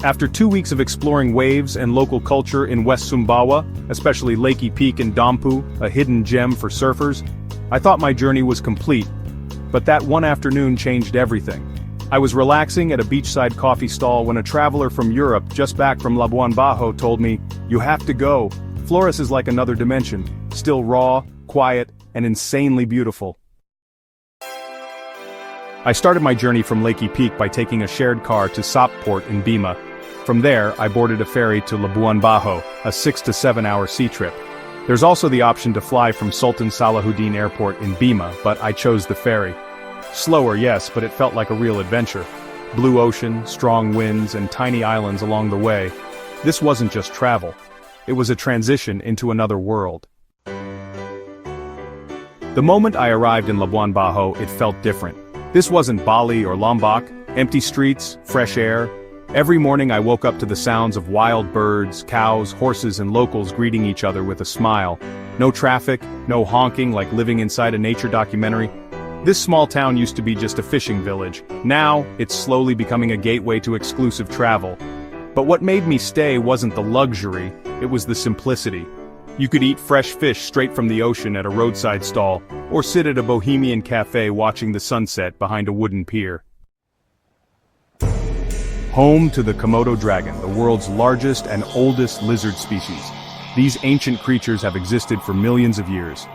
After 2 weeks of exploring waves and local culture in West Sumbawa, especially Lakey Peak in Dampu, a hidden gem for surfers, I thought my journey was complete. But that one afternoon changed everything. I was relaxing at a beachside coffee stall when a traveler from Europe just back from Labuan Bajo told me, "You have to go. Flores is like another dimension, still raw, quiet, and insanely beautiful." I started my journey from Lakey Peak by taking a shared car to Port in Bima. From there, I boarded a ferry to Labuan Bajo, a 6 to 7 hour sea trip. There's also the option to fly from Sultan Salahuddin Airport in Bima, but I chose the ferry. Slower, yes, but it felt like a real adventure. Blue ocean, strong winds, and tiny islands along the way. This wasn't just travel. It was a transition into another world. The moment I arrived in Labuan Bajo, it felt different. This wasn't Bali or Lombok, empty streets, fresh air. Every morning I woke up to the sounds of wild birds, cows, horses, and locals greeting each other with a smile. No traffic, no honking like living inside a nature documentary. This small town used to be just a fishing village. Now, it's slowly becoming a gateway to exclusive travel. But what made me stay wasn't the luxury, it was the simplicity. You could eat fresh fish straight from the ocean at a roadside stall, or sit at a bohemian cafe watching the sunset behind a wooden pier. Home to the Komodo dragon, the world's largest and oldest lizard species. These ancient creatures have existed for millions of years.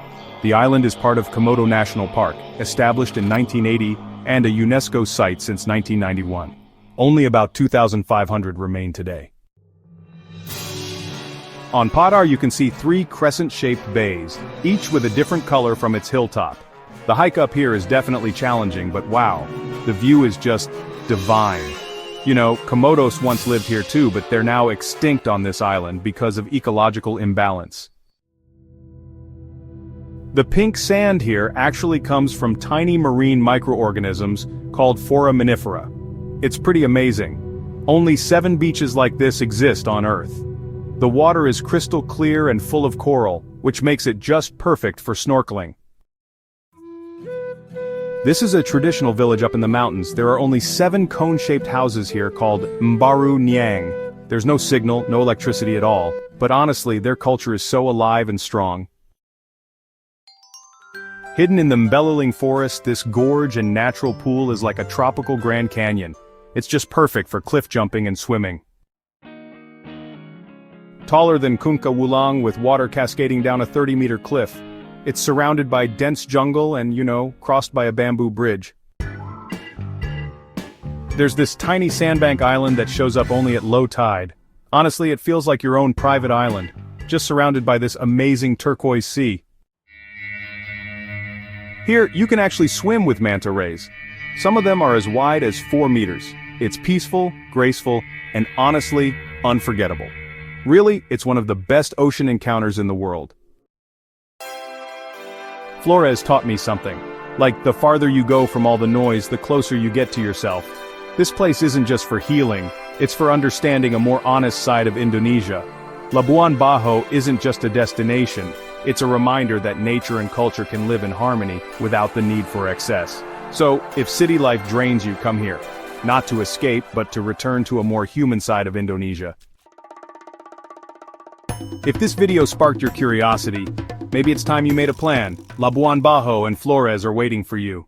The island is part of Komodo National Park, established in 1980 and a UNESCO site since 1991. Only about 2,500 remain today. On Padar you can see 3 crescent-shaped bays, each with a different color from its hilltop. The hike up here is definitely challenging, but wow, the view is just divine. You know, Komodos once lived here too, but they're now extinct on this island because of ecological imbalance. The pink sand here actually comes from tiny marine microorganisms called foraminifera. It's pretty amazing. Only 7 beaches like this exist on Earth. The water is crystal clear and full of coral, which makes it just perfect for snorkeling. This is a traditional village up in the mountains. There are only 7 cone-shaped houses here called Mbaru Nyang. There's no signal, no electricity at all, but honestly, their culture is so alive and strong. Hidden in the Mbeleling forest, this gorge and natural pool is like a tropical Grand Canyon. It's just perfect for cliff jumping and swimming. Taller than Cunca Wulang with water cascading down a 30-meter cliff. It's surrounded by dense jungle and, crossed by a bamboo bridge. There's this tiny sandbank island that shows up only at low tide. Honestly, it feels like your own private island, just surrounded by this amazing turquoise sea. Here, you can actually swim with Manta Rays. Some of them are as wide as 4 meters. It's peaceful, graceful, and honestly, unforgettable. Really, it's one of the best ocean encounters in the world. Flores taught me something. Like, the farther you go from all the noise, the closer you get to yourself. This place isn't just for healing, it's for understanding a more honest side of Indonesia. Labuan Bajo isn't just a destination, it's a reminder that nature and culture can live in harmony without the need for excess. So, if city life drains you, come here. Not to escape, but to return to a more human side of Indonesia. If this video sparked your curiosity, maybe it's time you made a plan. Labuan Bajo and Flores are waiting for you.